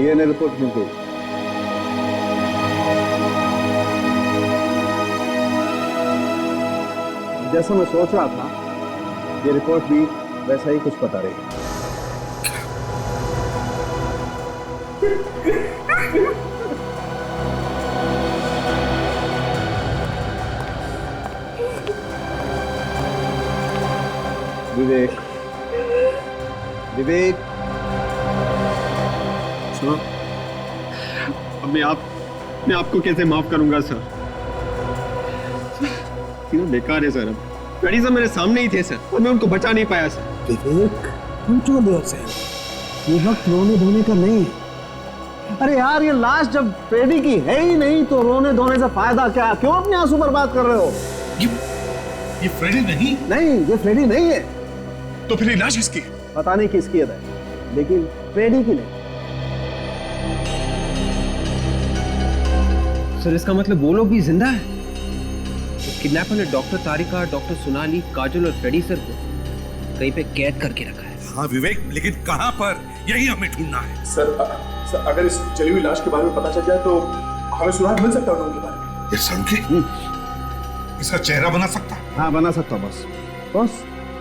DNA report मिल गई। जैसा मैं सोच रहा था, ये रिपोर्ट भी वैसा ही कुछ बता रही है। विवेक, विवेक, सर, अब मैं आपको कैसे माफ करूंगा सर? तीनों बेकार है सर। अब फ्रेडी सर मेरे सामने ही थे सर, और मैं उनको बचा नहीं पाया सर। विवेक, तुम क्यों बेहोश है? ये वक्त रोने धोने का नहीं है। अरे यार, ये लाश जब फ्रेडी की है ही नहीं तो रोने धोने से फायदा क्या? क्यों अपने आंसू बर्बाद कर रहे हो? ये फ्रेडी नहीं? नहीं, ये फ्रेडी नहीं है। तो फिर ये लाश किसकी है? पता नहीं किसकी है, लेकिन फ्रेडी की नहीं। सर इसका मतलब वो लोग भी जिंदा है? किडनैपर ने डॉक्टर तारिका, डॉक्टर सोनाली, काजल और फ्रेडी सर को कहीं पे कैद करके रखा है। हाँ विवेक, लेकिन कहाँ पर, यही हमें ढूंढना है। सर, अगर इस जली हुई लाश के बारे में पता चल जाए तो हमें सुराग मिल सकता है उनके बारे में। ये संख्या इसका चेहरा बना सकता है? हाँ, बना सकता हूँ। बस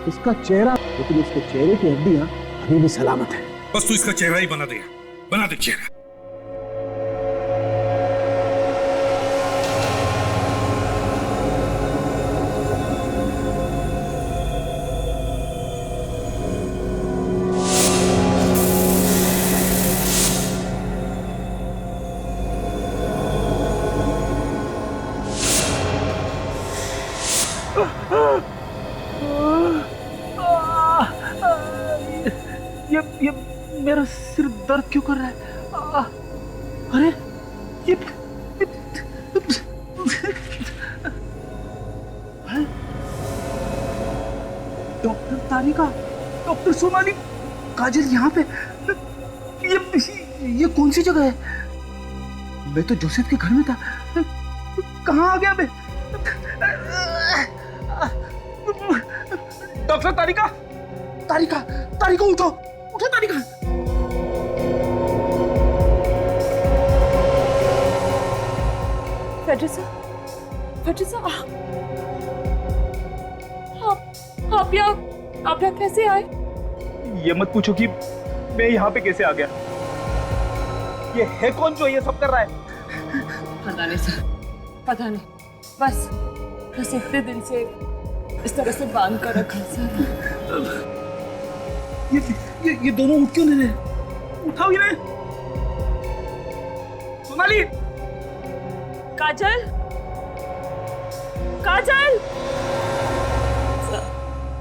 इसका चेहरा, लेकिन इसके चेहरे की हड्डियां अभी भी सलामत है। बस तू इसका चेहरा ही बना दे चेहरा। ये मेरा सिर दर्द क्यों कर रहा है? अरे ये डॉक्टर तारिका, डॉक्टर सोनाली, काजल यहाँ पे। ये कौन सी जगह है? मैं तो जोसेफ के घर में था, कहाँ आ गया मैं? डॉक्टर तारिका, तारिका, तारिका उठो, उठो तारिका। फेड्रिसा, आप यहाँ कैसे आए? ये मत पूछो कि मैं यहाँ पे कैसे आ गया। ये है कौन जो ये सब कर रहा है? पता नहीं सर, पता नहीं। बस इतने दिन से इस तरह से बांध कर रखा सर। ये दोनों उठ क्यों नहीं रहे? उठाओ इन्हें। सोनाली, काजल, काजल।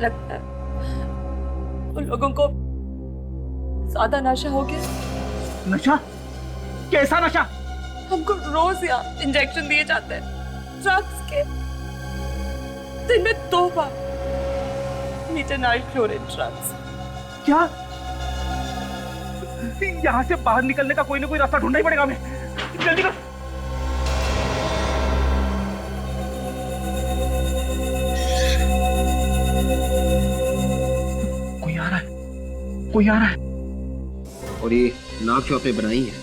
लगता है उन लोगों को ज्यादा नशा हो गया। नशा? कैसा नशा? हमको रोज यहाँ इंजेक्शन दिए जाते हैं ड्रग्स के। दिन में 2 बार मीथेनाइल क्लोराइड ड्रग्स। क्या? यहाँ से बाहर निकलने का कोई ना कोई रास्ता ढूंढना ही पड़ेगा हमें। जल्दी कर। कोई आ रहा है। और ये नाक जो आपने बनाई है,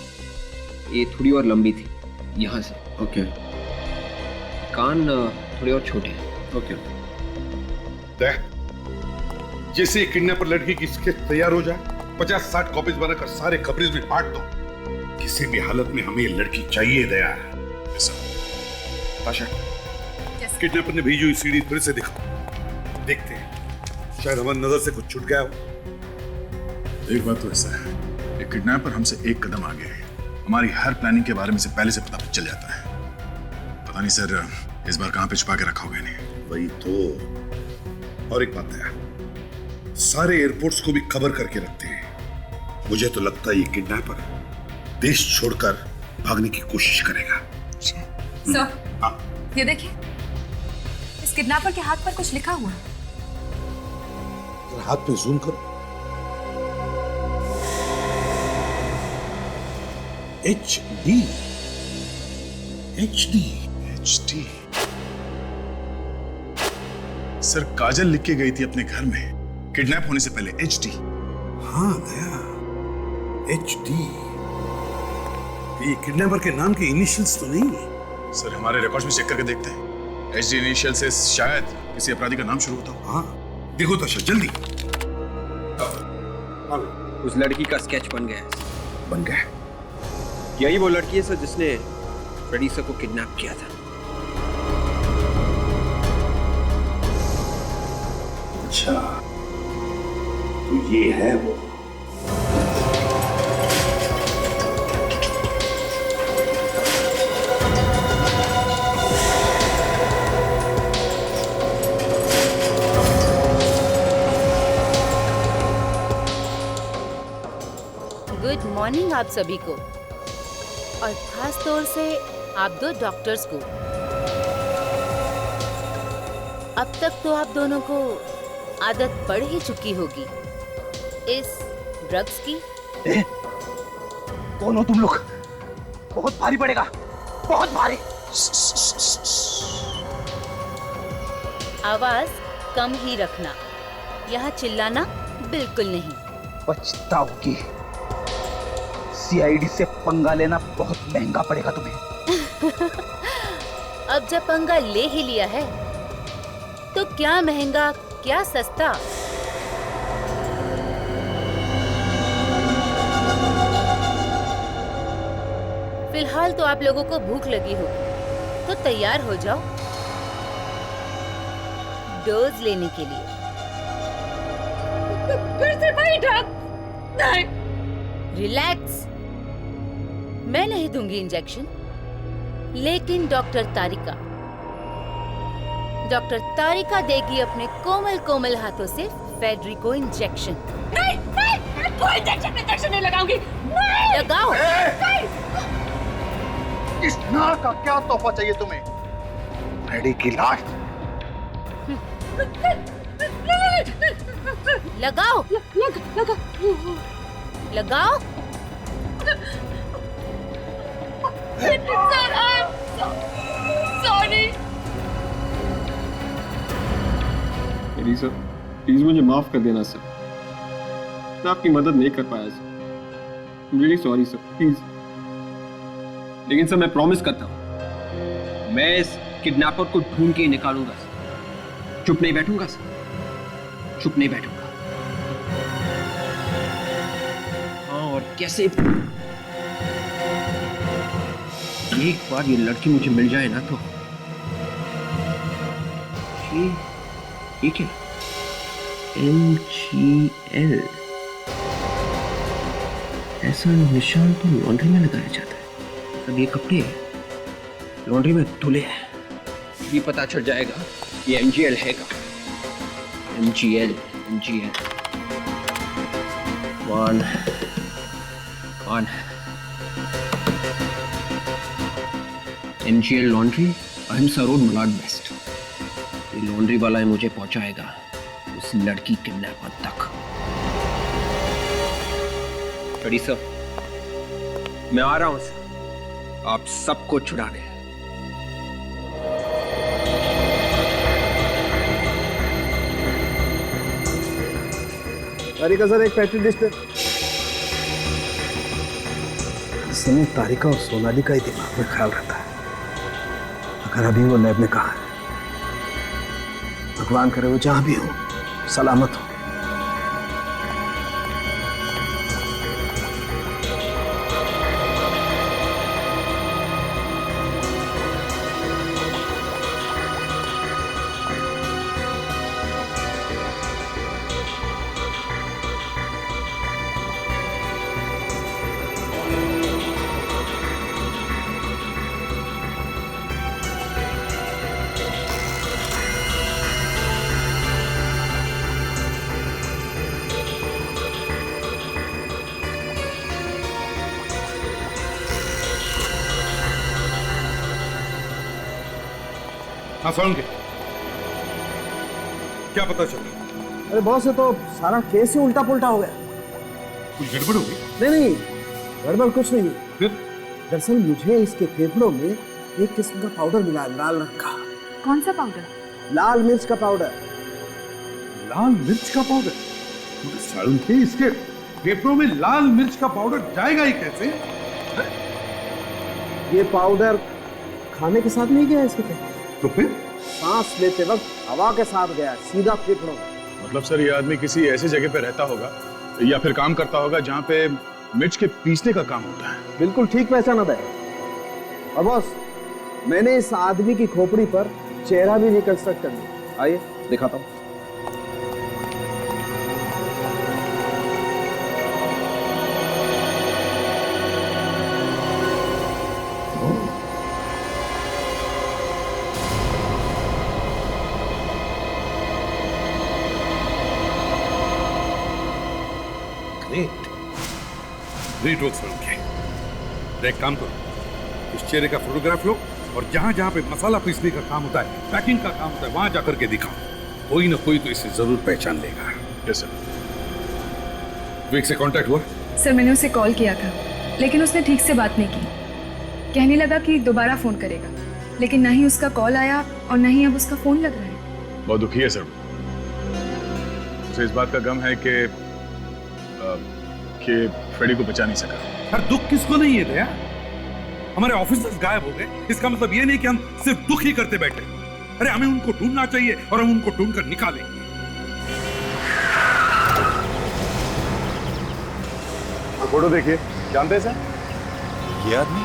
ये थोड़ी और लंबी थी यहाँ से। ओके। कान थोड़े और छोटे हैं। ओके। जैसे किडनैपर लड़की की स्केच तैयार हो जाए, 50-60 कॉपीज बनाकर सारे खबरेज में बांट दो। किसी भी हालत में हमें ये लड़की चाहिए। दया ताशा, किडनैपर ने भेजी हुई सीडी फिर से दिखा, देखते हैं शायद हमारी नजर से कुछ छूट गया हो। एक बात तो ऐसा है, ये किडनैपर हमसे एक कदम आगे है। हमारी हर प्लानिंग के बारे में से पहले से पता चल जाता है। पता नहीं सर, इस बार कहाँ पे छुपा के रखा होगा इन्हें। वही तो। और एक बात है, सारे एयरपोर्ट्स को भी खबर करके रखते हैं। मुझे तो लगता है ये किडनैपर देश छोड़कर भागने की कोशिश करेगा। सर, ये देखिए, इस किडनैपर के हाथ पर कुछ लिखा हुआ है। हाथ पे जूम करो। HD। सर, काजल लिख के गई थी अपने घर में किडनैप होने से पहले HD। हाँ दया, HD। ये किडनैपर के नाम के इनिशियल्स तो नहीं है? सर हमारे रिकॉर्ड्स में चेक करके देखते हैं। एचडी इनिशियल से शायद किसी अपराधी का नाम शुरू होता हो। हाँ देखो तशा जल्दी। उस लड़की का स्केच बन गया है। बन गया। यही वो लड़की है सर जिसने फ्रेडी सर को किडनैप किया था। अच्छा तो ये है वो। गुड मॉर्निंग आप सभी को, और खास तौर से आप दो डॉक्टर्स को। अब तक तो आप दोनों को आदत पड़ ही चुकी होगी इस ड्रग्स की। दोनों तुम लोग, बहुत भारी पड़ेगा, बहुत भारी। आवाज कम ही रखना, यहाँ चिल्लाना बिल्कुल नहीं। पछताओगी। सीआईडी से पंगा लेना बहुत महंगा पड़ेगा तुम्हें। अब जब पंगा ले ही लिया है तो क्या महंगा क्या सस्ता। फिलहाल तो आप लोगों को भूख लगी होगी, तो तैयार हो जाओ डोज लेने के लिए। फिर से वही ड्रग? नहीं। रिलैक्स, मैं नहीं दूंगी इंजेक्शन, लेकिन डॉक्टर तारिका देगी अपने कोमल कोमल हाथों से फेडरिको इंजेक्शन। नहीं, कोई इंजेक्शन नहीं लगाऊंगी। नहीं। लगाओ। इस नार का क्या तोहफा चाहिए तुम्हें? फ्रेडी की लाश। लगाओ। लगाओ। Sir, sorry. Freddy sir, please मुझे माफ कर देना सर, मैं आपकी मदद नहीं कर पाया sir. Really sorry sir, please. लेकिन सर मैं प्रॉमिस करता हूं, मैं इस किडनैपर को ढूंढ के निकालूंगा सर। चुप नहीं बैठूंगा सर, चुप नहीं बैठूंगा। हाँ, और कैसे एक बार ये लड़की मुझे मिल जाए ना, तो ये क्या MGL ऐसा निशान तो लॉन्ड्री में लगाया जाता है। अब ये कपड़े लॉन्ड्री में धुले हैं, भी पता चल जाएगा ये MGL है का। MGL वन MGL लॉन्ड्री, अहिंसा रोड, मलाड वेस्ट। ये लॉन्ड्री वाला मुझे पहुंचाएगा उस लड़की किडनैपर तक। फ्रेडी सर, मैं आ रहा हूं सर, आप सबको छुड़ाने। तारिका सर, एक पैकेट डिश दे। इस समय तारिका और सोनाली का ही दिमाग में ख्याल रहता है। अगर अभी वो लैब में कहा है, भगवान करे वो जहां भी हो सलामत हो। हाँ फोन के क्या पता चला? अरे बॉस, ये तो सारा केस ही उल्टा पुल्टा हो गया। कुछ गड़बड़ हो गई? नहीं, गड़बड़ कुछ नहीं है। फिर? दरअसल मुझे इसके फेफड़ों में एक किस्म का पाउडर मिला है, लाल रंग का। कौन सा पाउडर? लाल मिर्च का पाउडर। लाल मिर्च का पाउडर? मुझे सालून थे, इसके फेफड़ों में लाल मिर्च का पाउडर जाएगा ही कैसे? ये पाउडर खाने के साथ नहीं गया इसके कहीं? तो फिर सांस लेते वक्त हवा के साथ गया, सीधा फेफड़ों में। मतलब सर ये आदमी किसी ऐसी जगह पे रहता होगा या फिर काम करता होगा जहाँ पे मिर्च के पीसने का काम होता है। बिल्कुल ठीक पहचाना था। और बॉस, मैंने इस आदमी की खोपड़ी पर चेहरा भी रिकंस्ट्रक्ट कर दिया। आइए दिखाता हूँ। ग्रेट वर्क सर उनके। एक काम करो, इस चेहरे का फोटोग्राफ लो और जहां जहां पे मसाला पीसने का काम होता है, पैकिंग का काम होता है, वहां जाकर के दिखाओ। कोई ना कोई तो इसे जरूर पहचान लेगा। Yes sir. विवेक से कांटेक्ट हुआ? सर मैंने उसे कॉल किया था, लेकिन उसने ठीक से बात नहीं की। कहने लगा कि दोबारा फोन करेगा, लेकिन ना ही उसका कॉल आया और ना ही अब उसका फोन लग रहा है। बहुत दुखी है सर। उसे इस बात का गम है कि फ्रेडी को बचा नहीं सका। हर दुख किसको नहीं है दया? हमारे ऑफिसर्स गायब हो गए, इसका मतलब ये नहीं कि हम सिर्फ दुख ही करते बैठे। अरे हमें उनको ढूंढना चाहिए और हम उनको ढूंढकर निकालेंगे। फोटो देखिए, जानते हैं सर? ये आदमी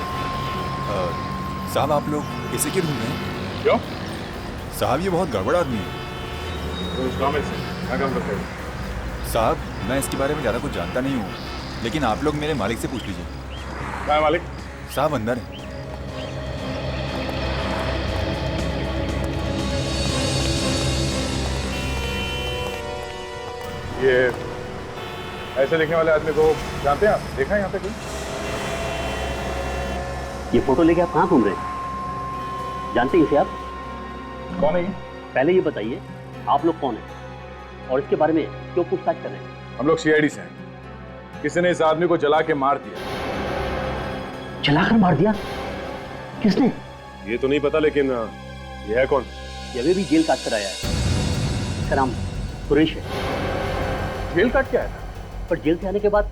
साहब, आप लोग इसे क्यों ढूंढ रहे हैं? क्यों साहब, ये बहुत गड़बड़ आदमी है। तो उस काम से क्या काम करते हैं? साहब, मैं इसके बारे में ज़्यादा कुछ जानता नहीं हूँ, लेकिन आप लोग मेरे मालिक से पूछ लीजिए। क्या है मालिक? साहब अंदर है। ये ऐसे लिखने वाले आदमी को जानते हैं आप? देखा है यहाँ पे कोई? ये फोटो लेके आप कहाँ घूम रहे हैं? जानते हैं इसे आप? कौन है ये? पहले ये बताइए, आप लोग कौन हैं और इसके बारे में क्यों पूछताछ कर रहे हैं? हम लोग सीआईडी से हैं। किसी ने इस आदमी को जला के मार दिया। जलाकर मार दिया? किसने? ये तो नहीं पता, लेकिन ये है कौन? ये अभी भी जेल काट कर आया है। इसका नाम सुरेश है। जेल काट के आया था? पर जेल से आने के बाद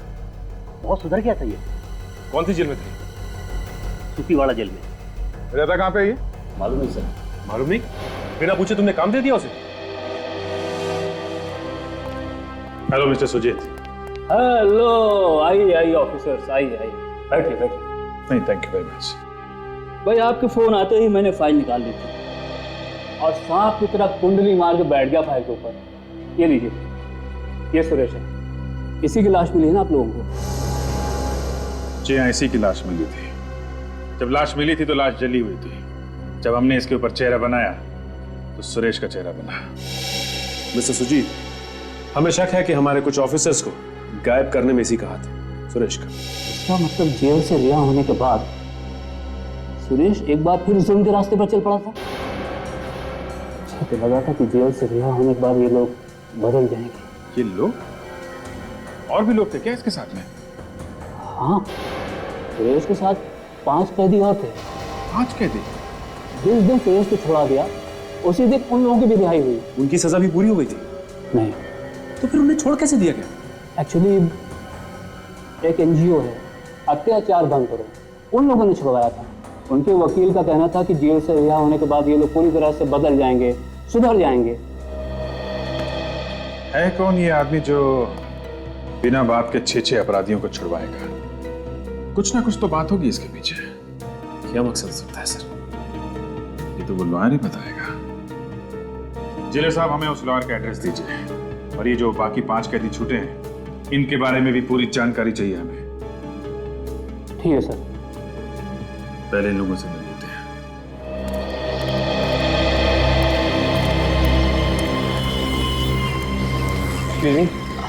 बहुत सुधर गया था ये। कौन सी जेल में थे? सूपीवाड़ा जेल में। रहता कहाँ पे ये? मालूम नहीं सर। मालूम नहीं? बिना पूछे तुमने काम दे दिया उसे? Hello mister Sujit. हेलो, आइए आइए ऑफिसर्स, आइए आइए, बैठिए बैठिए। नहीं, थैंक यू वेरी मच। भाई आपके फोन आते ही मैंने फाइल निकाल ली थी और सांप की तरह कुंडली मार के बैठ गया फाइल के ऊपर। ये लीजिए, ये सुरेश है। इसी की लाश मिली है ना आप लोगों को? जी हाँ, इसी की लाश मिली थी। जब लाश मिली थी तो लाश जली हुई थी। जब हमने इसके ऊपर चेहरा बनाया तो सुरेश का चेहरा बना। मिस्टर सुजीत, हमें शक है कि हमारे कुछ ऑफिसर्स को गायब करने में इसी का हाथ है, सुरेश का। इसका मतलब जेल से रिहा होने के बाद सुरेश एक बार फिर जुल्म के रास्ते पर चल पड़ा था। तो लगा था कि जेल से रिहा होने के बाद ये लोग बदल जाएंगे। ये लोग? और भी लोग थे क्या इसके साथ में? हाँ, सुरेश के साथ 5 कैदी और थे। 5 कैदी? जिस दिन सुरेश को छोड़ा गया उसी दिन उन लोगों की भी रिहाई हुई। उनकी सजा भी पूरी हो गई थी? नहीं। तो फिर उन्हें छोड़ कैसे दिया गया? एक्चुअली एक एनजीओ है, अत्याचार बंद करो, उन लोगों ने छुड़वाया था। उनके वकील का कहना था कि जेल से रिहा होने के बाद ये लोग पूरी तरह से बदल जाएंगे, सुधर जाएंगे। है कौन ये आदमी जो बिना बात के 6 अपराधियों को छुड़वाएगा? कुछ ना कुछ तो बात होगी इसके पीछे। क्या मकसद हो सकता है सर? ये तो वो लॉयर ही बताएगा। जेलर साहब, हमें उस लॉयर का एड्रेस दीजिए, और ये जो बाकी 5 कैदी छूटे हैं इनके बारे में भी पूरी जानकारी चाहिए हमें। ठीक है सर। पहले इन लोगों से मिल लेते हैं।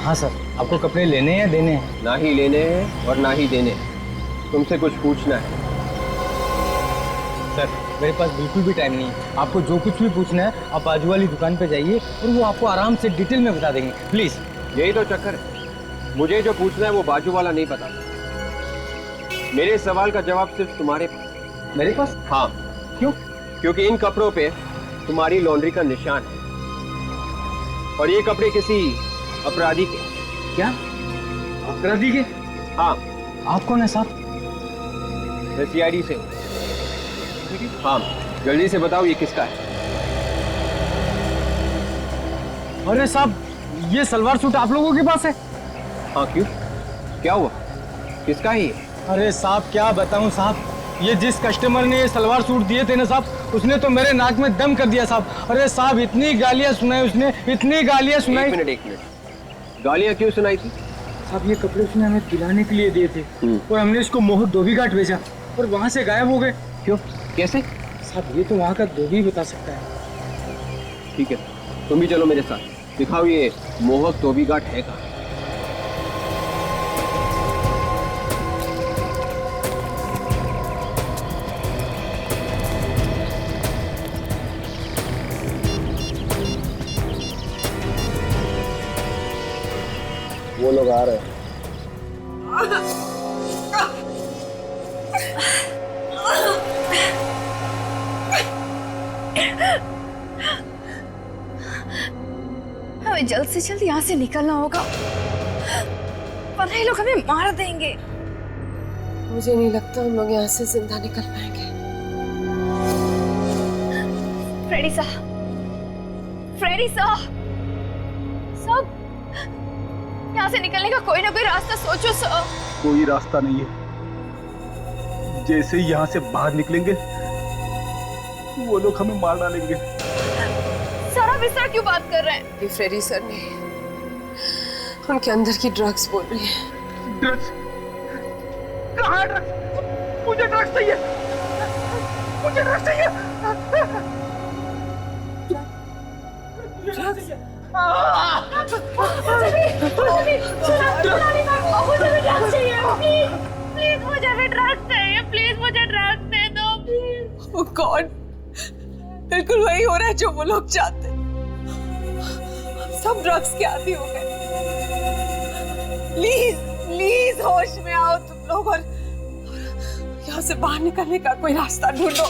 हाँ सर, आपको कपड़े लेने हैं देने हैं? ना ही लेने हैं और ना ही देने हैं। तुमसे कुछ पूछना है। सर, मेरे पास बिल्कुल भी टाइम नहीं है। आपको जो कुछ भी पूछना है आप बाजू वाली दुकान पे जाइए और वो आपको आराम से डिटेल में बता देंगे। प्लीज। यही तो चक्कर है, मुझे जो पूछना है वो बाजू वाला नहीं पता। मेरे सवाल का जवाब सिर्फ तुम्हारे पास। मेरे पास? हाँ। क्यों? क्योंकि इन कपड़ों पे तुम्हारी लॉन्ड्री का निशान है और ये कपड़े किसी अपराधी के। क्या? अपराधी के? हाँ। आप कौन है साहब? मैं सीआईडी से हूँ। हाँ, जल्दी से बताओ ये किसका है? अरे साहब, ये सलवार सूट आप लोगों के पास है? हाँ, क्यों? क्या हुआ? किसका है ये? अरे साहब क्या बताऊं साहब, ये जिस कस्टमर ने ये सलवार सूट दिए थे ना साहब, उसने तो मेरे नाक में दम कर दिया साहब। अरे साहब इतनी गालियां सुनाई उसने, इतनी गालियां सुनाई। एक मिनट। गालियां क्यों सुनाई थी? साहब ये कपड़े उसने हमें दिलाने के लिए दिए थे और हमने इसको मोहक धोबी घाट भेजा और वहाँ से गायब हो गए। क्यों? कैसे? साहब ये तो वहाँ का धोबी बता सकता है। ठीक है, तुम भी चलो मेरे साथ, दिखाओ ये मोहक धोबी घाट है कहाँ। वो लोग आ रहे हैं। हमें जल्द से जल्द यहाँ से निकलना होगा, वरना ये लोग हमें मार देंगे। मुझे नहीं लगता हम लोग यहाँ से जिंदा निकल पाएंगे। फ्रेडी साहब, फ्रेडी साहब, यहाँ से निकलने का कोई ना कोई रास्ता सोचो सर। कोई रास्ता नहीं है। जैसे ही यहाँ से बाहर निकलेंगे वो लोग हमें मार डालेंगे। सर आप इस तरह क्यों बात कर रहे हैं? फ्रेडी सर ने उनके अंदर की ड्रग्स बोल रही है। ड्रग्स? कहाँ ड्रग्स? मुझे ड्रग्स चाहिए, मुझे ड्रग्स चाहिए। प्लीज मुझे ड्रग्स दे दो। वो कौन? बिल्कुल वही हो रहा है जो वो लोग चाहते। सब ड्रग्स के आदी हो गए। प्लीज प्लीज होश में आओ तुम लोग और यहाँ से बाहर निकलने का कोई रास्ता ढूंढो।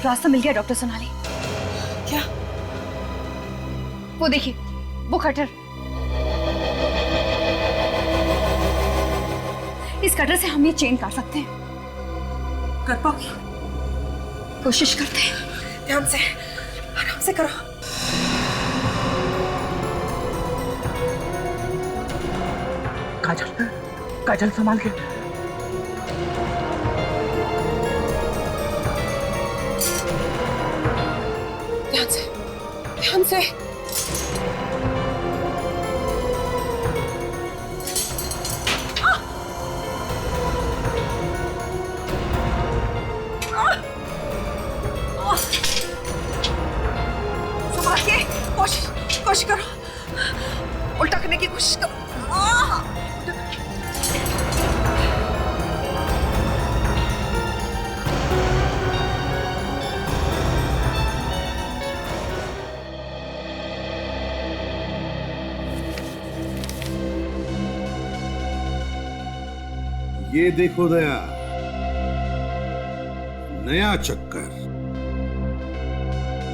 रास्ता मिल गया डॉक्टर सोनाली। क्या? वो देखिए, वो कटर। इस कटर से हम ये चेन काट सकते हैं। कर पाओगी? कोशिश करते हैं। ध्यान से, आराम से करो। काजल, काजल संभाल के। ध्यान से, ध्यान से। संभाल के, कोशिश करो। उल्टा करने की कोशिश करो। ये देखो दया, नया चक्कर।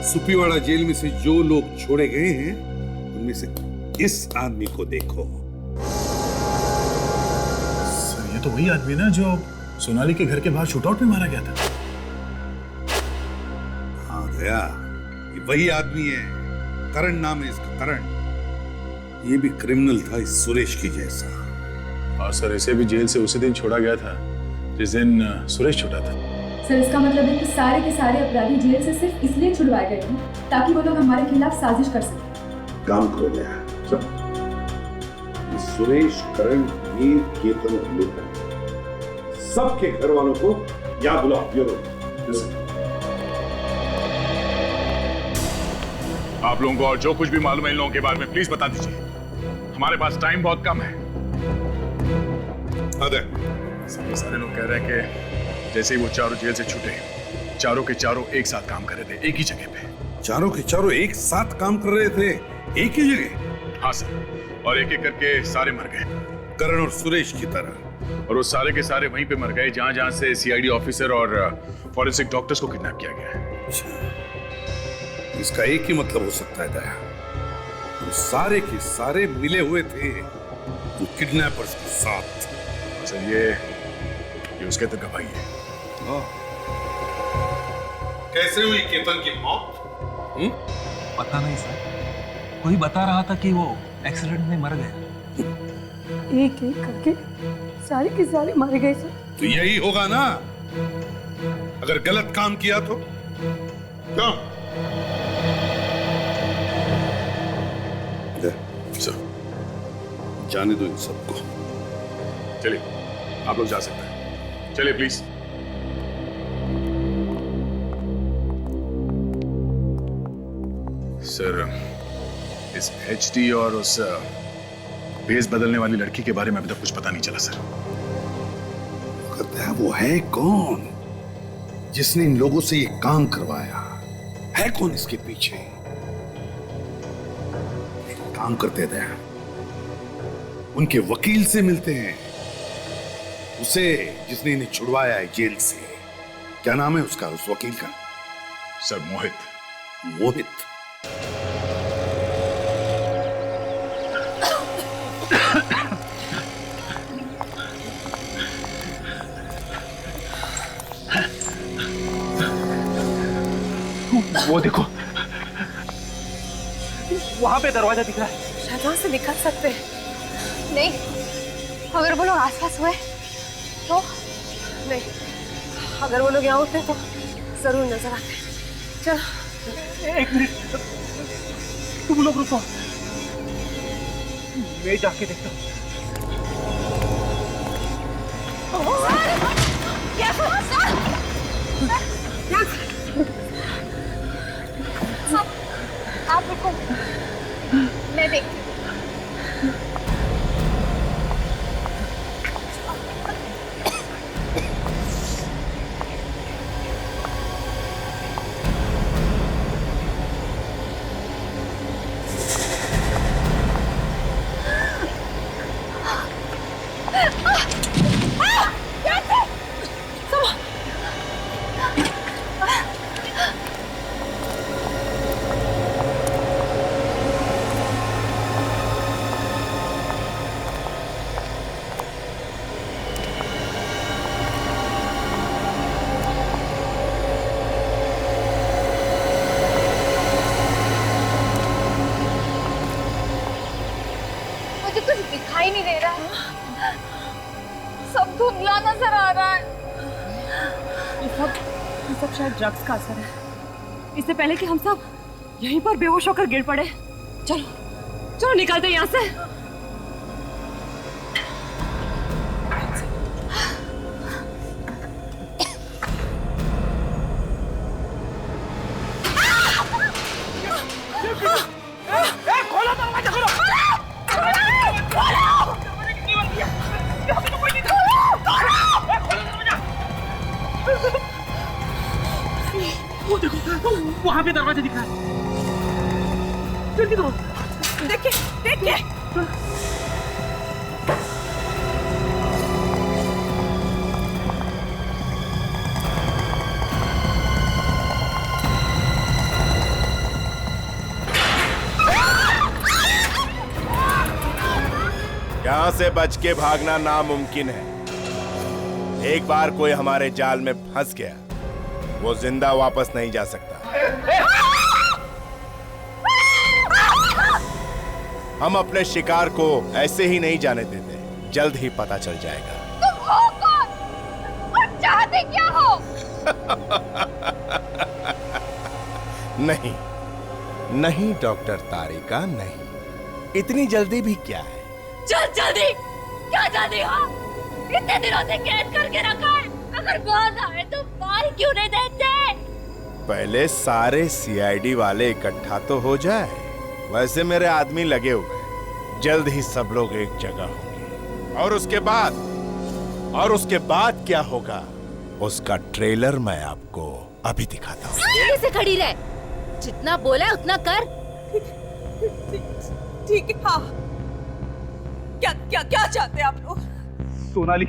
सुपीवाड़ा जेल में से जो लोग छोड़े गए हैं उनमें से इस आदमी को देखो। सर ये तो वही आदमी ना जो सोनाली के घर के बाहर शूटआउट में मारा गया था। हाँ दया, ये वही आदमी है। करण नाम है इसका, करण। ये भी क्रिमिनल था इस सुरेश की जैसा। और सर इसे भी जेल से उसी दिन छोड़ा गया था जिस दिन सुरेश छूटा था। सर इसका मतलब है कि सारे के सारे अपराधी जेल से सिर्फ इसलिए छुड़वाए गए हैं ताकि वो लोग हमारे खिलाफ साजिश कर सकें। काम करो गया सुरेश, करण, मीर, केतन और लूटन, सबके घर वालों को याद बुलाओ। ब्यूरो। आप लोगों को और जो कुछ भी मालूम है इन लोगों के बारे में प्लीज बता दीजिए। हमारे पास टाइम बहुत कम है। सारे लोग कह रहे हैं कि जैसे ही वो चारों जेल से छूटे, चारों के चारों एक साथ काम कर रहे थे, एक ही जगह पे। चारों के चारों एक साथ काम कर रहे थे एक ही जगह? हाँ सर, और एक एक करके सारे मर गए, करण और सुरेश की तरह। और वो सारे के सारे वहीं पे मर गए जहां जहां से सीआईडी ऑफिसर और फॉरेंसिक डॉक्टर्स को किडनैप किया गया है। इसका एक ही मतलब हो सकता है दया, वो सारे के सारे मिले हुए थे वो किडनैपर्स के साथ। सर ये उसके का भाई है। कैसे हुई केतन की मौत? पता नहीं सर, कोई बता रहा था कि वो एक्सीडेंट में मर गया। एक एक करके सारे के सारे मारे गए सर। तो यही होगा ना, अगर गलत काम किया तो। क्यों? सर जाने दो इन सबको। चलिए आप लोग जा सकते हैं, चलिए प्लीज। सर इस एचडी और उस बेस बदलने वाली लड़की के बारे में अभी तक कुछ पता नहीं चला सर। कहता है वो है कौन जिसने इन लोगों से ये काम करवाया? है कौन इसके पीछे? एक काम करते थे, उनके वकील से मिलते हैं, उसे जिसने इन्हें छुड़वाया है जेल से। क्या नाम है उसका, उस वकील का? सर मोहित। मोहित? वो देखो, वहां पे दरवाजा दिख रहा है। शायद वहां से निकल सकते हैं। नहीं, अगर वो लोग आसपास हुए तो नहीं, अगर वो लोग यहाँ होते तो जरूर नजर आते। चल एक मिनट, तुम लोग रुको, मैं जाके देखता हूँ। आप रुको, मैं देखती हूँ। दिखाई नहीं दे रहा है, सब धुंधला नजर आ रहा है। ये सब शायद ड्रग्स का असर है। इससे पहले कि हम सब यहीं पर बेहोश होकर गिर पड़े, चलो चलो निकलते यहाँ से। खोलो दरवाजा, खोलो। वो देखो, वहां पे दरवाजा दिख रहा है। जल्दी करो। देखिए, देखिए। यहाँ से बच के भागना नामुमकिन है। एक बार कोई हमारे जाल में फंस गया, वो जिंदा वापस नहीं जा सकता। हम अपने शिकार को ऐसे ही नहीं जाने देते, जल्द ही पता चल जाएगा। तुम हो कौन और चाहते क्या हो? नहीं नहीं डॉक्टर तारिका, नहीं, इतनी जल्दी भी क्या है। चल जल्दी, क्या जल्दी हो? इतने दिनों से कैद करके रखा है, अगर बाहर आए तो मार क्यों नहीं देते? पहले सारे सीआईडी वाले इकट्ठा तो हो जाए। वैसे मेरे आदमी लगे हुए, जल्द ही सब लोग एक जगह होंगे। और उसके बाद क्या होगा, उसका ट्रेलर मैं आपको अभी दिखाता हूँ। सीधे से खड़ी रह, जितना बोला है उतना कर। ठीक है। हाँ, क्या क्या क्या चाहते हैं आप लोग? सोनाली,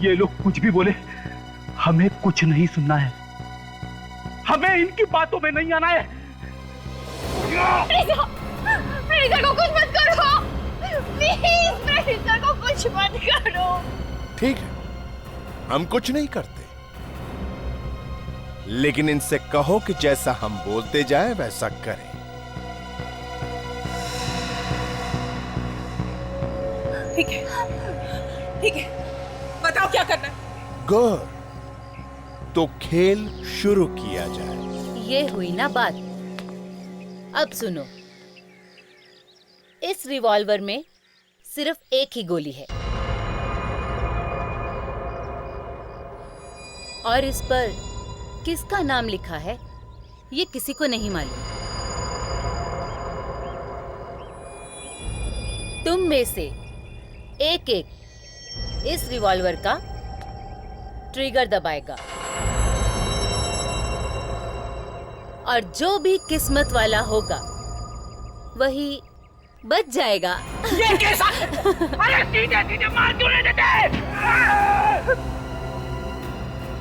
ये लोग कुछ भी बोले, हमें कुछ नहीं सुनना है। हमें इनकी बातों में नहीं आना है। प्लीज़ को कुछ मत करो, प्लीज प्रोड्यूसर को कुछ मत करो। ठीक है, हम कुछ नहीं करते, लेकिन इनसे कहो कि जैसा हम बोलते जाए वैसा करें। ठीक है, ठीक है, बताओ क्या करना है। गुड, तो खेल शुरू किया जाए। ये हुई ना बात। अब सुनो, इस रिवॉल्वर में सिर्फ एक ही गोली है और इस पर किसका नाम लिखा है ये किसी को नहीं मालूम। तुम में से एक एक इस रिवॉल्वर का ट्रिगर दबाएगा और जो भी किस्मत वाला होगा वही बच जाएगा। ये कैसा? अरे सीधे सीधे मार क्यों नहीं देते?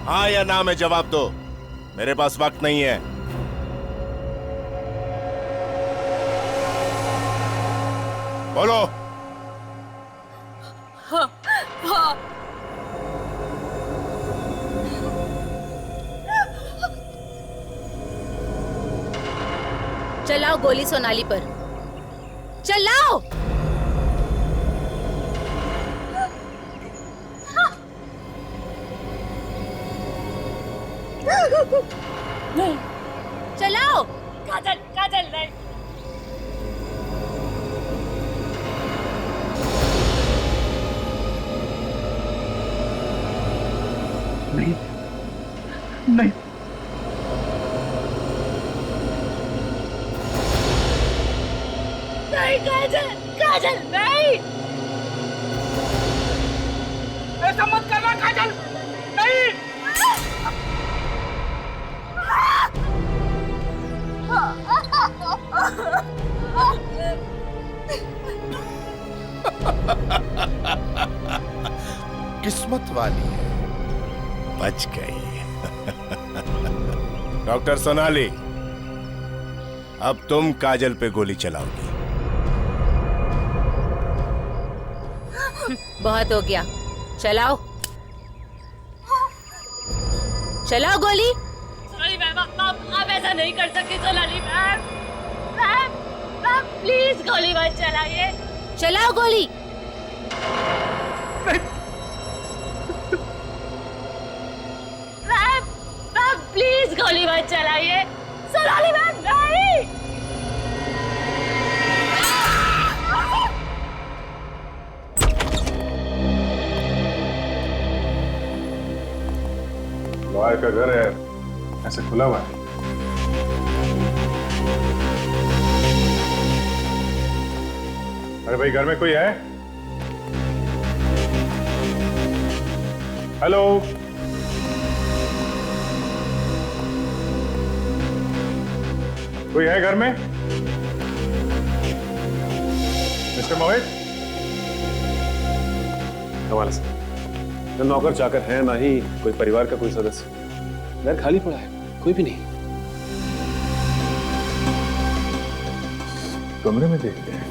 हाँ या ना में जवाब दो, मेरे पास वक्त नहीं है। बोलो। हाँ, हाँ। चलाओ गोली सोनाली पर, चलाओ। नहीं, चलाओ। काजल, काजल नहीं। नहीं, नहीं। नहीं काजल, काजल नहीं। ऐसा मत करना काजल, नहीं। किस्मत वाली है, बच गई। डॉक्टर सोनाली, अब तुम काजल पे गोली चलाओगी। बहुत हो गया, चलाओ चलाओ गोली। सोनाली मैम, आप ऐसा नहीं कर सकती। Sonali ma'am, ma'am, ma'am please गोली मत चलाइए। चलाओ गोली। मैम, मैम प्लीज गोली मत चलाइए। सोनाली मैम नहीं। लॉयर का घर है, ऐसे खुला हुआ है। अरे भाई, घर में कोई है? हेलो, कोई है घर में? मिस्टर मोहित? हमारे से न नौकर चाकर है, ना ही कोई परिवार का कोई सदस्य। घर खाली पड़ा है, कोई भी नहीं। कमरे में देखते हैं।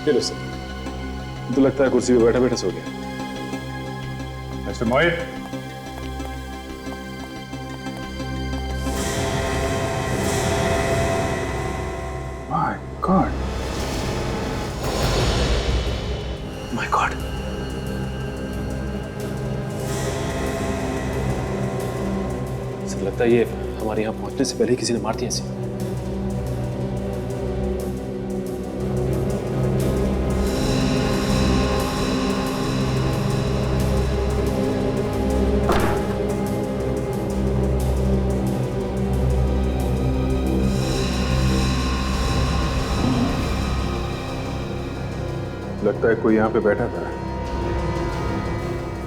चलो सर, तो लगता है कुर्सी पे बैठा बैठा सो गया। Mister Mohit, my God, my God, sir लगता है ये हमारे यहाँ पहुंचने से पहले ही किसी ने मार दिया इसे। लगता है कोई यहाँ पे बैठा था,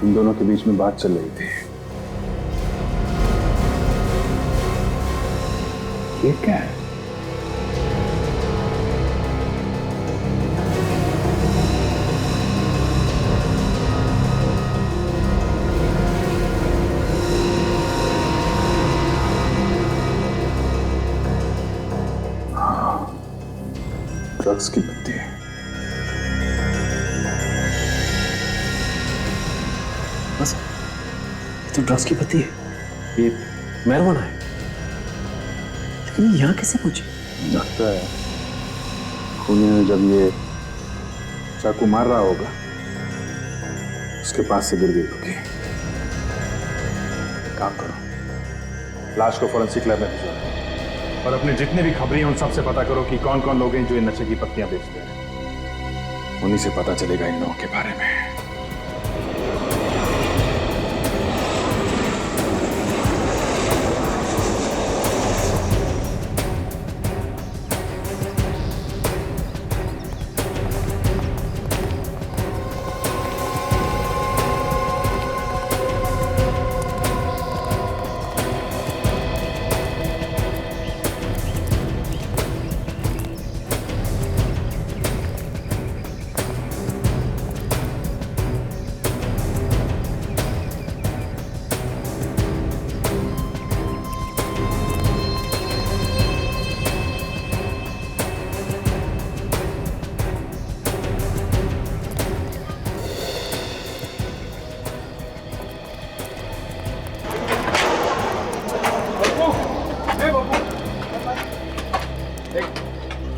इन दोनों के बीच में बात चल रही थी। ये क्या है? ड्रग्स की पत्ती है। बस ये तो ड्रग्स की पत्ती है, ये मैरिजुआना है, लेकिन ये यहाँ कैसे पहुंची? लगता है खूनी ने जब ये चाकू मार रहा होगा उसके पास से गिर गई होगी। काम करो, लाश को फोरेंसिक लैब में भिजवाओ और अपने जितने भी खबरें हैं उन सबसे पता करो कि कौन कौन लोग हैं जो इन नशे की पत्तियां बेचते हैं। उन्हीं से पता चलेगा इन लोगों के बारे में।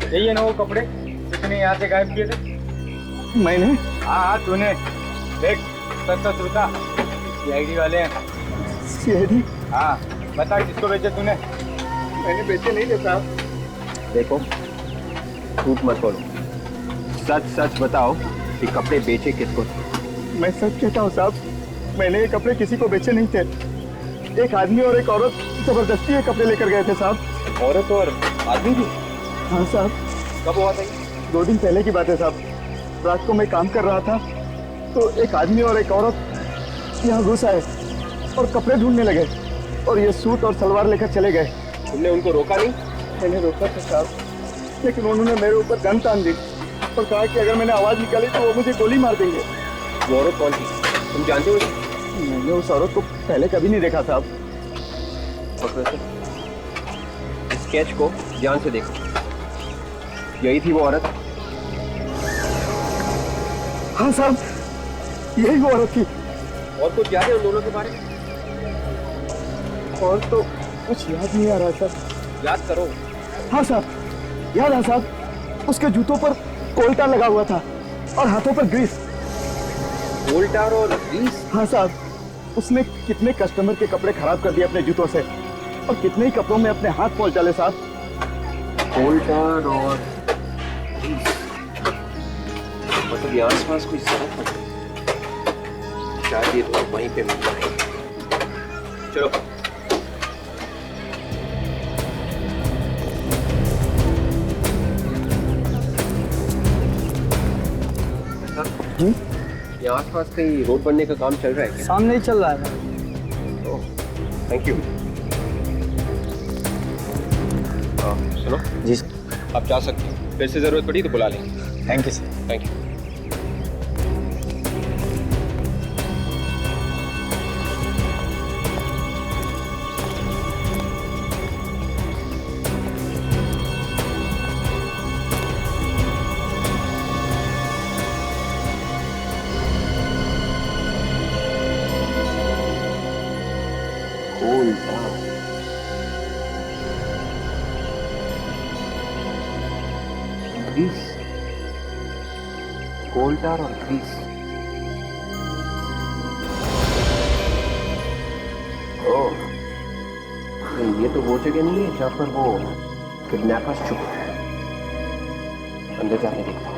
यही है ना वो कपड़े जितने यहाँ से गायब किए थे? मैंने? हाँ तूने। देख सच रुका, सीआईडी वाले हैं। सीआईडी? हाँ बता किसको बेचे तूने? मैंने बेचे नहीं थे साहब। देखो झूठ मत बोलो, सच सच बताओ कि कपड़े बेचे किसको थे? मैं सच कहता हूँ साहब, मैंने ये कपड़े किसी को बेचे नहीं थे। एक आदमी और एक औरत जबरदस्ती ये कपड़े लेकर गए थे साहब। औरत और आदमी भी? हाँ साहब। कब हुआ था? 2 दिन पहले की बात है साहब। रात को मैं काम कर रहा था तो एक आदमी और एक औरत यहाँ घुस आए और कपड़े ढूंढने लगे और ये सूट और सलवार लेकर चले गए। तुमने उनको रोका नहीं? मैंने रोका था साहब, लेकिन उन्होंने मेरे ऊपर गन तान दी और कहा कि अगर मैंने आवाज निकाली तो वो मुझे गोली मार देंगे। वो औरत कौन थी, तुम जानते हो? मैंने उस औरत को पहले कभी नहीं देखा साहब। इस स्केच को ध्यान से देखो, यही थी वो औरत? हाँ साहब, यही वो औरत थी। और कुछ याद है उन दोनों के बारे में? और तो कुछ याद नहीं आ रहा साहब। याद करो। हाँ साहब, याद है साहब, उसके जूतों पर कोल्टा लगा हुआ था और हाथों पर ग्रीस। कोल्टा और ग्रीस? हाँ साहब, उसने कितने कस्टमर के कपड़े खराब कर दिए अपने जूतों से और कितने ही कपड़ों में अपने हाथ पहुंच डाले साहब। कोल्टा और मतलब ये आसपास कोई सड़क है, शायद ये तो वहीं पे मिल जाए। चलो जी? ये आसपास कहीं रोड बनने का काम चल रहा है क्या? सामने ही चल रहा है। Thank you. सुनो जी सर। आप जा सकते हैं, फिर से जरूरत पड़ी तो बुला लेंगे। Thank you sir. Thank you. Grease, coal tar और ग्रीस। ओह, ये तो वो जगह नहीं है जहाँ पर वो किडनैपर्स छुपे हैं। अंदर जाके देखता हूँ।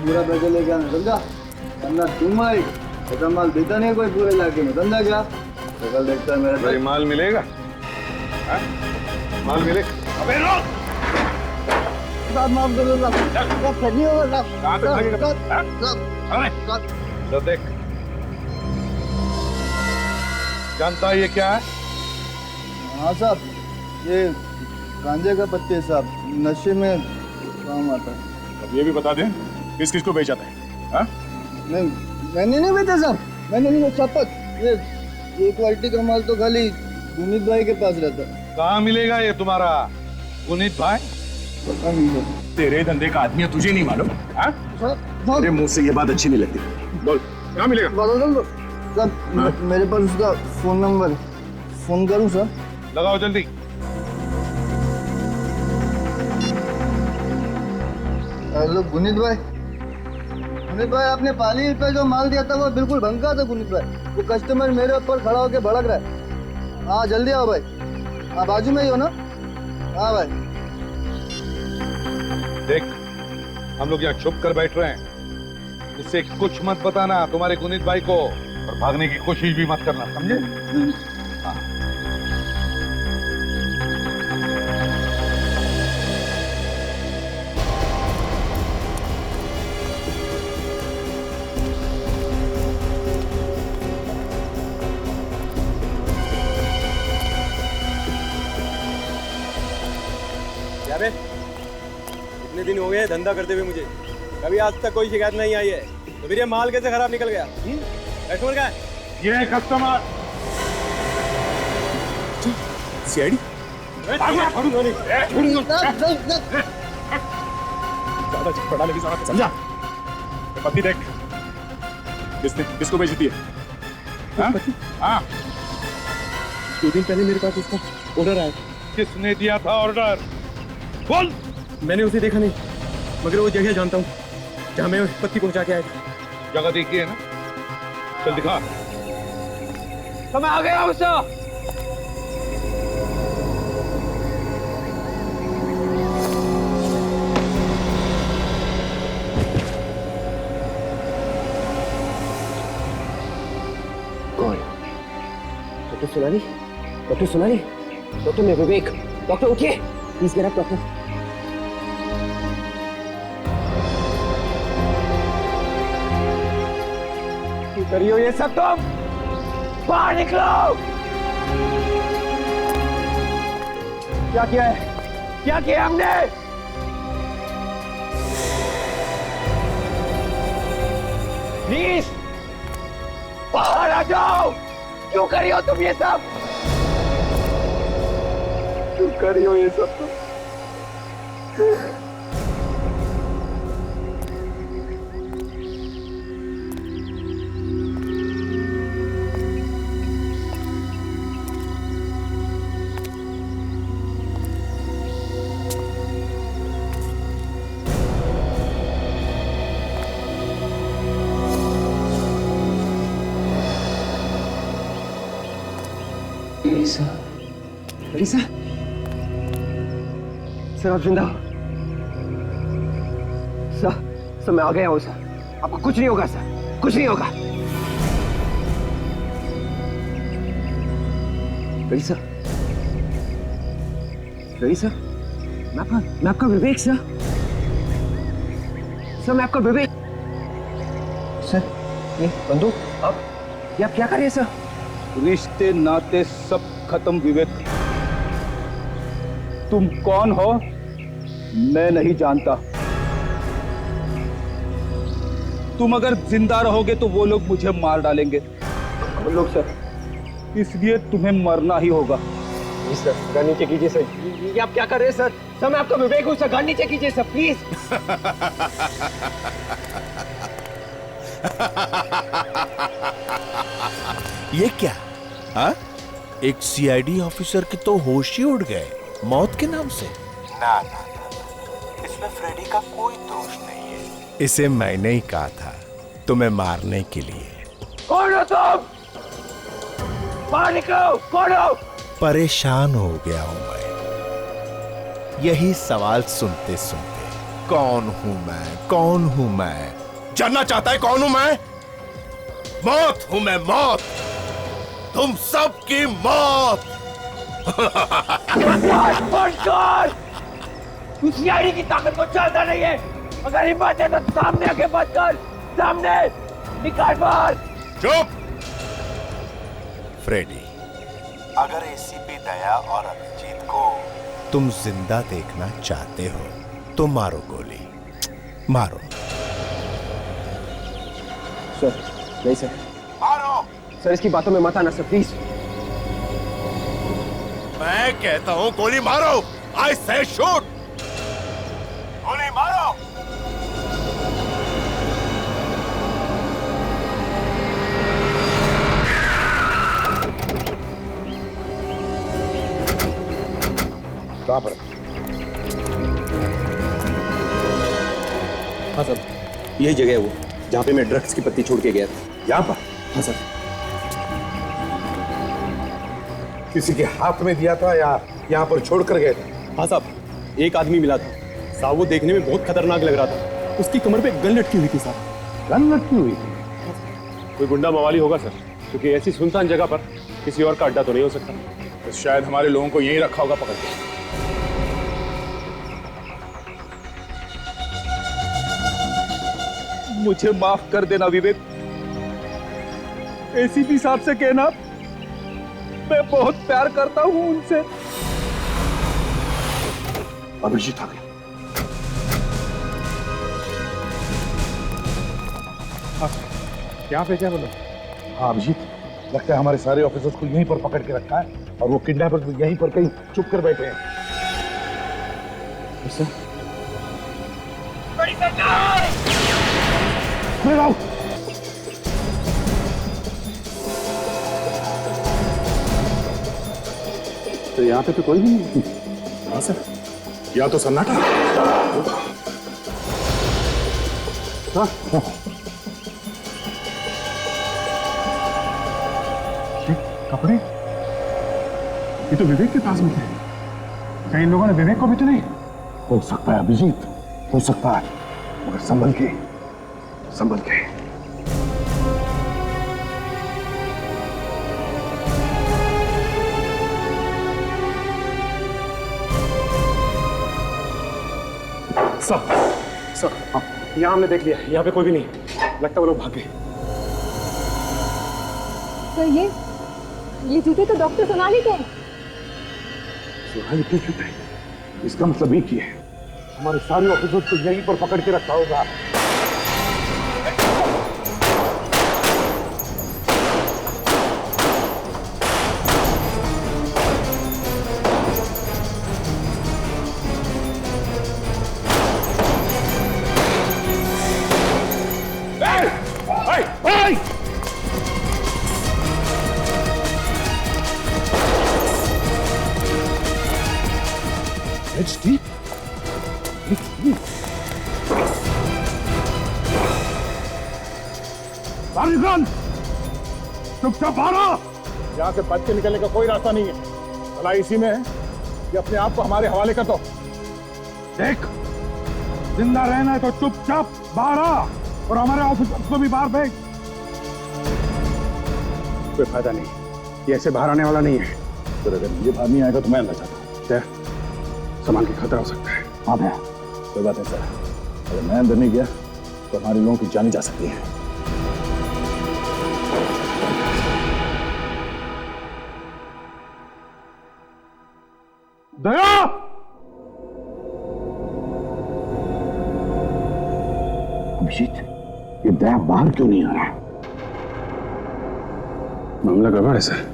पूरा पैसे लेके आना, समझा? वरना तुम आई ऐसा माल देता नहीं कोई पूरे इलाके में, समझा क्या? कल देखता है मेरा भाई माल मिलेगा? हा? माल मिलेगा? अबे रोक! साहब माफ कर दो साहब, साहब नहीं होगा साहब। कहाँ तक लगेगा? तो देख, जानता है ये क्या है? हाँ साहब, ये गांजे का पत्ते साहब, नशे में काम आता है। अब ये भी बता दें किस किस को बेचा था? हाँ? नहीं, मैंने नहीं बेचा साहब, मैंने नहीं बेचा। शपथ, ये क्वालिटी का माल तो खाली गुनीत भाई के पास रहता है। कहाँ मिलेगा ये तुम्हारा गुनीत भाई? पता नहीं है। तेरे धंधे का आदमी है, तुझे नहीं मालूम? हाँ? तेरे मुंह से ये बात अच्छी नहीं लगती। बोल, कहाँ मिलेगा? साहब, मेरे पास उसका फोन नंबर है, फोन करूँ सर? लगाओ जल्दी। हेलो गुनीत भाई, गुनीत भाई आपने पाली पे जो माल दिया था वो बिल्कुल भंगा था गुनीत भाई। वो कस्टमर मेरे ऊपर खड़ा होकर भड़क रहा है। हाँ जल्दी आओ भाई, हाँ बाजू में ही हो ना? हाँ भाई। देख, हम लोग यहाँ छुप कर बैठ रहे हैं, उससे कुछ मत बताना तुम्हारे गुनीत भाई को, और भागने की कोशिश भी मत करना, समझे? हाँ। इतने दिन हो गए धंधा करते हुए मुझे, कभी आज तक कोई शिकायत नहीं आई है, तो फिर ये माल कैसे खराब निकल गया? कस्टमर क्या है? ये है कस्टमर। सीआईडी? ज्यादा चटपटा लगी साहब, समझा? ये पत्ती देख, किसको बेचती है? हाँ? हाँ? 2 दिन पहले मेरे पास उसका ऑर्डर आया। किसने दिया था ऑर्डर? बोल। मैंने उसे देखा नहीं, मगर वो जगह जानता हूँ जहाँ मैं पत्ती पहुँचा के आया था। जगह देखी है ना? चल दिखा। तो मैं आ गया उससे। कौन? Doctor Sonali? Doctor Sonali? Doctor मैं विवेक। डॉक्टर उठिए, प्लीज गेट अप डॉक्टर। करियो ये सब तुम, बाहर निकलो। क्या किया है? क्या किया हमने? प्लीज बाहर आ जाओ। क्यों कर रही हो तुम ये सब? क्यों कर रही हो ये सब तुम? Lisa, Lisa, सर आप जिंदा हो? सर मैं आ गया हूँ सर, आपको कुछ नहीं होगा सर, कुछ नहीं होगा। Lisa, Lisa, मैं आपका विवेक सर, मैं आपका विवेक। सर ये बंदूक, ये आप क्या कर रहे हैं सर? रिश्ते नाते सब खत्म विवेक। तुम कौन हो मैं नहीं जानता। तुम अगर जिंदा रहोगे तो वो लोग मुझे मार डालेंगे। वो लोग सर, इसलिए तुम्हें मरना ही होगा। सर गन नीचे कीजिए सर। ये आप क्या कर रहे हैं सर? सर मैं आपका विवेक हूँ सर, गन नीचे कीजिए सर प्लीज। ये क्या? हाँ? एक सीआईडी ऑफिसर के तो होश ही उड़ गए मौत के नाम से। ना, इसमें फ्रेडी का कोई दोष नहीं है। इसे मैंने ही कहा था तुम्हें मारने के लिए। कौन हो तुम? बाहर निकलो, कौन हो? परेशान हो गया हूं मैं यही सवाल सुनते सुनते। कौन हूं मैं? जानना चाहता है कौन हूं मैं? मौत हूं मैं, मौत। तुम सबकी मौत। तू सीआईडी की ताकत को जानता नहीं है। अगर हिम्मत है तो सामने आके बात कर, सामने निकाल मार। चुप। फ्रेडी, अगर एसीपी दया और अभिजीत को तुम जिंदा देखना चाहते हो तो मारो गोली, मारो। सर नहीं सर, मारो। सर इसकी बातों में मत आना सर, प्लीज। मैं कहता हूं गोली मारो। आई से शूट। गोली मारो। कहां पर? हाँ सर, यही जगह है वो जहाँ पे मैं ड्रग्स की पत्ती छोड़ के गया था। यहाँ पर? हाँ सर। किसी के हाथ में दिया था या यहाँ पर छोड़ कर गए थे? हाँ साहब, एक आदमी मिला था साहब, वो देखने में बहुत खतरनाक लग रहा था। उसकी कमर पे गन लटकी हुई थी साहब। गन लटकी हुई थी? कोई गुंडा मवाली होगा सर, क्योंकि ऐसी सुनसान जगह पर किसी और का अड्डा तो नहीं हो सकता। तो शायद हमारे लोगों को यहीं रखा होगा पकड़ के। मुझे माफ कर देना विवेक। एसीपी साहब से कहना मैं बहुत प्यार करता हूं उनसे। अभिजीत आ गया। यहाँ पे क्या बोलो? हाँ अभिजीत, लगता है हमारे सारे ऑफिसर्स को यहीं पर पकड़ के रखा है और वो किडनैपर्स भी यहीं पर कहीं चुप कर बैठे हैं। तो यहाँ पे तो कोई भी नहीं। हाँ सर, या तो सन्नाटा। हाँ। कपड़े ये तो विवेक के पास में थे। कई लोगों ने विवेक को भी तो नहीं। हो सकता है अभिजीत, हो सकता है, मगर संभल के, संभल के। सर, यहाँ हमने देख लिया, यहाँ पे कोई भी नहीं। लगता है वो लोग भाग गए। सर ये जूते तो डॉक्टर सोनाली के हैं। सोनाली के जूते? इसका मतलब एक ही है, हमारे सारे ऑफिसर्स को यहीं पर पकड़ के रखा होगा। चुपचाप भागो। यहाँ से बच के निकलने का कोई रास्ता नहीं है। भला इसी में है कि अपने आप को हमारे हवाले कर दो। देख, जिंदा रहना है तो चुपचाप बाहर आ और हमारे ऑफिसर्स को भी बाहर भेज। कोई फायदा नहीं, ये ऐसे बाहर आने वाला नहीं है। फिर अगर ये बाहर नहीं आएगा तो मैं अंदर जाता हूँ। सामान की खतरा हो सकता है। हाँ भैया, कोई बात नहीं सर, अगर मैं अंदर नहीं गया तो हमारे लोगों की जान जा सकती है। दया! अभिजीत, ये दया बाहर क्यों नहीं आ रहा? मामला गड़बड़ है सर।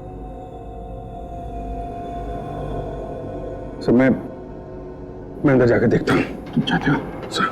मैं अंदर जाकर देखता हूँ। तुम चाहते हो? सर।